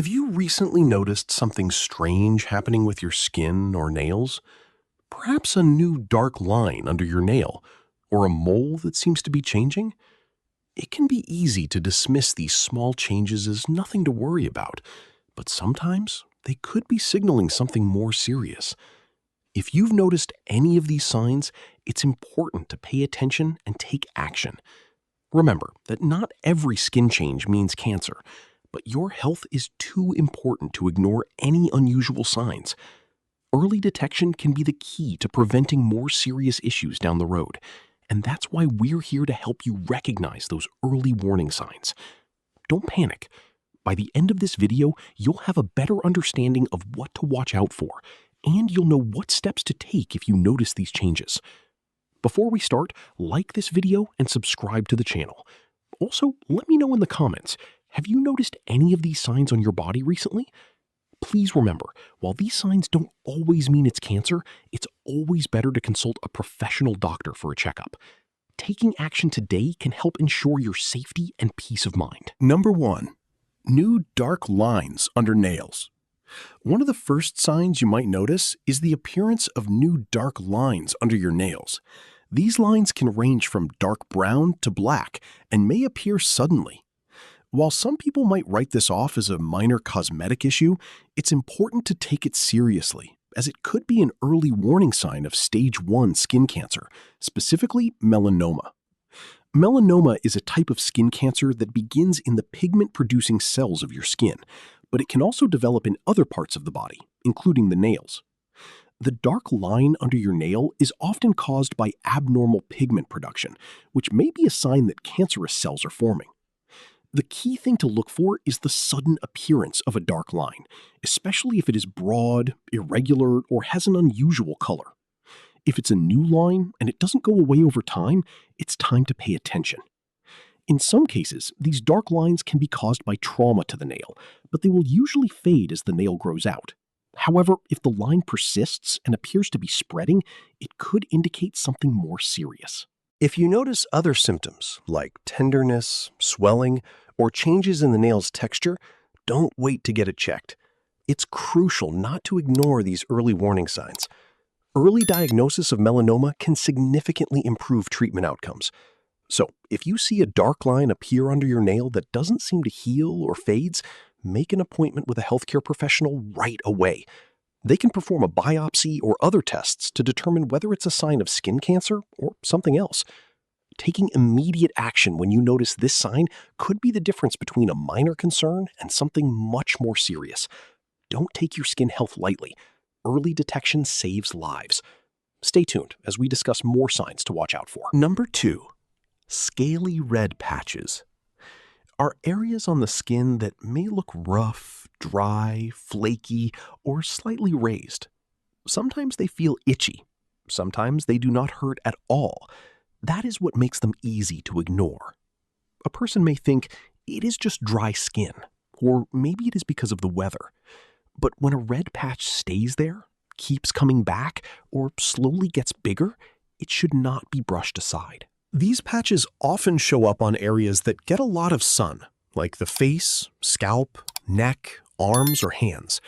Have you recently noticed something strange happening with your skin or nails? Perhaps a new dark line under your nail, or a mole that seems to be changing? It can be easy to dismiss these small changes as nothing to worry about, but sometimes they could be signaling something more serious. If you've noticed any of these signs, it's important to pay attention and take action. Remember that not every skin change means cancer, but your health is too important to ignore any unusual signs. Early detection can be the key to preventing more serious issues down the road, and that's why we're here to help you recognize those early warning signs. Don't panic. By the end of this video, you'll have a better understanding of what to watch out for, and you'll know what steps to take if you notice these changes. Before we start, like this video and subscribe to the channel. Also, let me know in the comments, have you noticed any of these signs on your body recently? Please remember, while these signs don't always mean it's cancer, it's always better to consult a professional doctor for a checkup. Taking action today can help ensure your safety and peace of mind. Number 1. New dark lines under nails. One of the first signs you might notice is the appearance of new dark lines under your nails. These lines can range from dark brown to black and may appear suddenly. While some people might write this off as a minor cosmetic issue, it's important to take it seriously, as it could be an early warning sign of stage 1 skin cancer, specifically melanoma. Melanoma is a type of skin cancer that begins in the pigment-producing cells of your skin, but it can also develop in other parts of the body, including the nails. The dark line under your nail is often caused by abnormal pigment production, which may be a sign that cancerous cells are forming. The key thing to look for is the sudden appearance of a dark line, especially if it is broad, irregular, or has an unusual color. If it's a new line and it doesn't go away over time, it's time to pay attention. In some cases, these dark lines can be caused by trauma to the nail, but they will usually fade as the nail grows out. However, if the line persists and appears to be spreading, it could indicate something more serious. If you notice other symptoms like tenderness, swelling, or changes in the nail's texture, don't wait to get it checked. It's crucial not to ignore these early warning signs. Early diagnosis of melanoma can significantly improve treatment outcomes. So, if you see a dark line appear under your nail that doesn't seem to heal or fades, make an appointment with a healthcare professional right away. They can perform a biopsy or other tests to determine whether it's a sign of skin cancer or something else. Taking immediate action when you notice this sign could be the difference between a minor concern and something much more serious. Don't take your skin health lightly. Early detection saves lives. Stay tuned as we discuss more signs to watch out for. Number 2. Scaly red patches are areas on the skin that may look rough, dry, flaky, or slightly raised. Sometimes they feel itchy. Sometimes they do not hurt at all. That is what makes them easy to ignore. A person may think it is just dry skin, or maybe it is because of the weather. But when a red patch stays there, keeps coming back, or slowly gets bigger, it should not be brushed aside. These patches often show up on areas that get a lot of sun, like the face, scalp, neck, arms, or hands.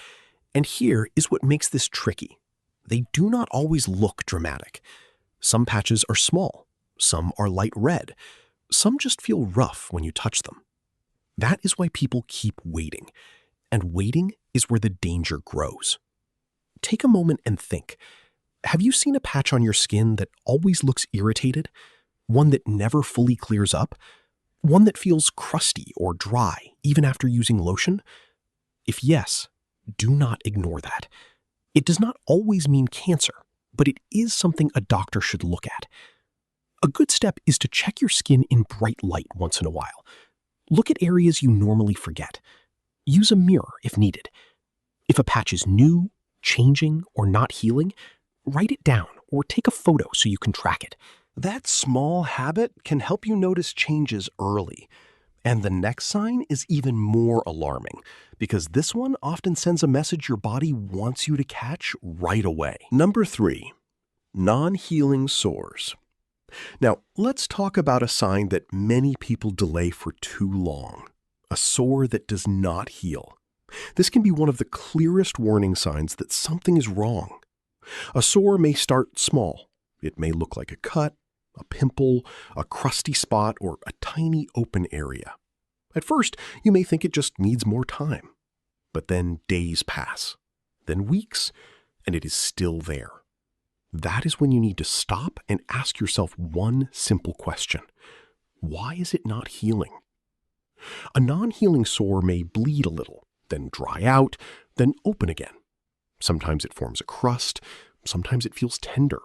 And here is what makes this tricky. They do not always look dramatic. Some patches are small, some are light red, some just feel rough when you touch them. That is why people keep waiting, and waiting is where the danger grows. Take a moment and think. Have you seen a patch on your skin that always looks irritated? One that never fully clears up? One that feels crusty or dry, even after using lotion? If yes, do not ignore that. It does not always mean cancer, but it is something a doctor should look at. A good step is to check your skin in bright light once in a while. Look at areas you normally forget. Use a mirror if needed. If a patch is new, changing, or not healing, write it down or take a photo so you can track it. That small habit can help you notice changes early. And the next sign is even more alarming, because this one often sends a message your body wants you to catch right away. Number 3, non-healing sores. Now, let's talk about a sign that many people delay for too long, a sore that does not heal. This can be one of the clearest warning signs that something is wrong. A sore may start small. It may look like a cut, a pimple, a crusty spot, or a tiny open area. At first, you may think it just needs more time. But then days pass, then weeks, and it is still there. That is when you need to stop and ask yourself one simple question. Why is it not healing? A non-healing sore may bleed a little, then dry out, then open again. Sometimes it forms a crust, sometimes it feels tender.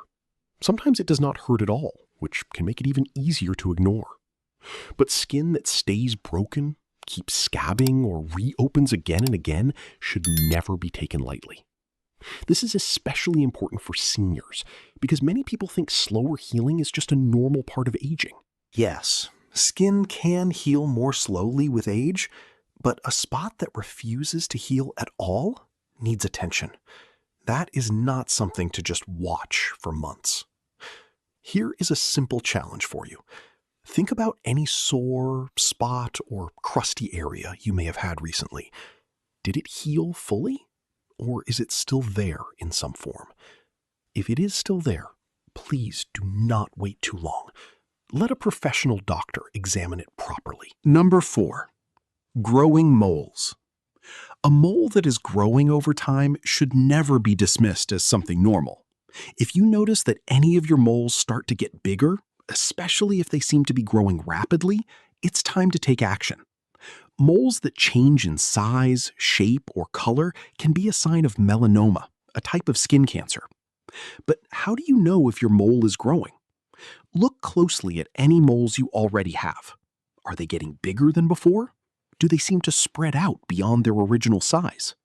Sometimes it does not hurt at all, which can make it even easier to ignore. But skin that stays broken, keeps scabbing, or reopens again and again should never be taken lightly. This is especially important for seniors, because many people think slower healing is just a normal part of aging. Yes, skin can heal more slowly with age, but a spot that refuses to heal at all needs attention. That is not something to just watch for months. Here is a simple challenge for you. Think about any sore, spot, or crusty area you may have had recently. Did it heal fully? Or is it still there in some form? If it is still there, please do not wait too long. Let a professional doctor examine it properly. Number 4. Growing moles. A mole that is growing over time should never be dismissed as something normal. If you notice that any of your moles start to get bigger, especially if they seem to be growing rapidly, it's time to take action. Moles that change in size, shape, or color can be a sign of melanoma, a type of skin cancer. But how do you know if your mole is growing? Look closely at any moles you already have. Are they getting bigger than before? Do they seem to spread out beyond their original size?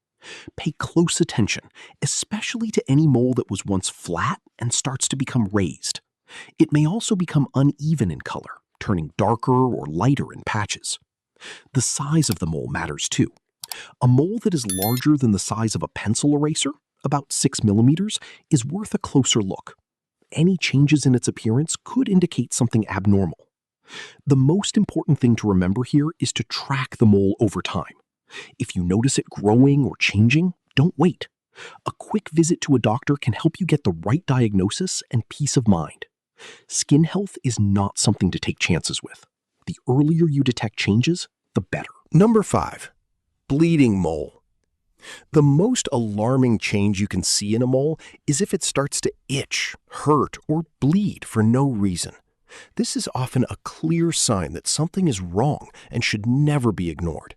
Pay close attention, especially to any mole that was once flat and starts to become raised. It may also become uneven in color, turning darker or lighter in patches. The size of the mole matters too. A mole that is larger than the size of a pencil eraser, about 6 millimeters, is worth a closer look. Any changes in its appearance could indicate something abnormal. The most important thing to remember here is to track the mole over time. If you notice it growing or changing, don't wait. A quick visit to a doctor can help you get the right diagnosis and peace of mind. Skin health is not something to take chances with. The earlier you detect changes, the better. Number 5. Bleeding mole. The most alarming change you can see in a mole is if it starts to itch, hurt, or bleed for no reason. This is often a clear sign that something is wrong and should never be ignored.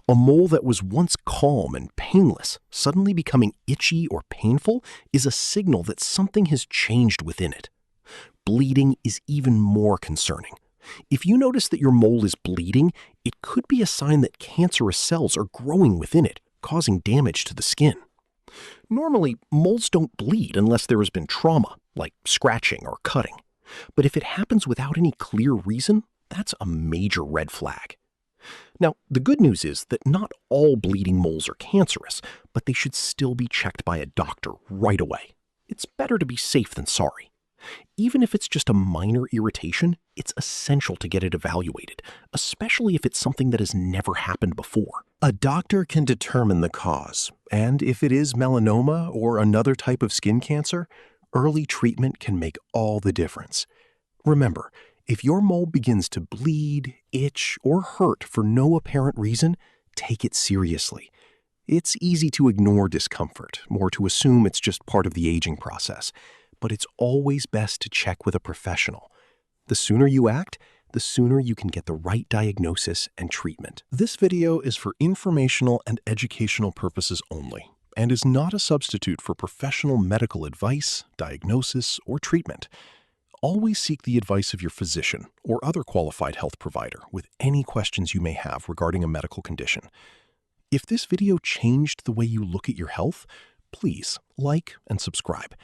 A mole that was once calm and painless suddenly becoming itchy or painful is a signal that something has changed within it. Bleeding is even more concerning. If you notice that your mole is bleeding, it could be a sign that cancerous cells are growing within it, causing damage to the skin. Normally, moles don't bleed unless there has been trauma, like scratching or cutting. But if it happens without any clear reason, that's a major red flag. Now, the good news is that not all bleeding moles are cancerous, but they should still be checked by a doctor right away. It's better to be safe than sorry. Even if it's just a minor irritation, it's essential to get it evaluated, especially if it's something that has never happened before. A doctor can determine the cause, and if it is melanoma or another type of skin cancer, early treatment can make all the difference. Remember, if your mole begins to bleed, itch, or hurt for no apparent reason, take it seriously. It's easy to ignore discomfort or to assume it's just part of the aging process, but it's always best to check with a professional. The sooner you act, the sooner you can get the right diagnosis and treatment. This video is for informational and educational purposes only, and is not a substitute for professional medical advice, diagnosis, or treatment. Always seek the advice of your physician or other qualified health provider with any questions you may have regarding a medical condition. If this video changed the way you look at your health, please like and subscribe.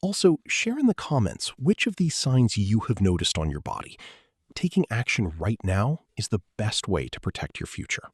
Also, share in the comments which of these signs you have noticed on your body. Taking action right now is the best way to protect your future.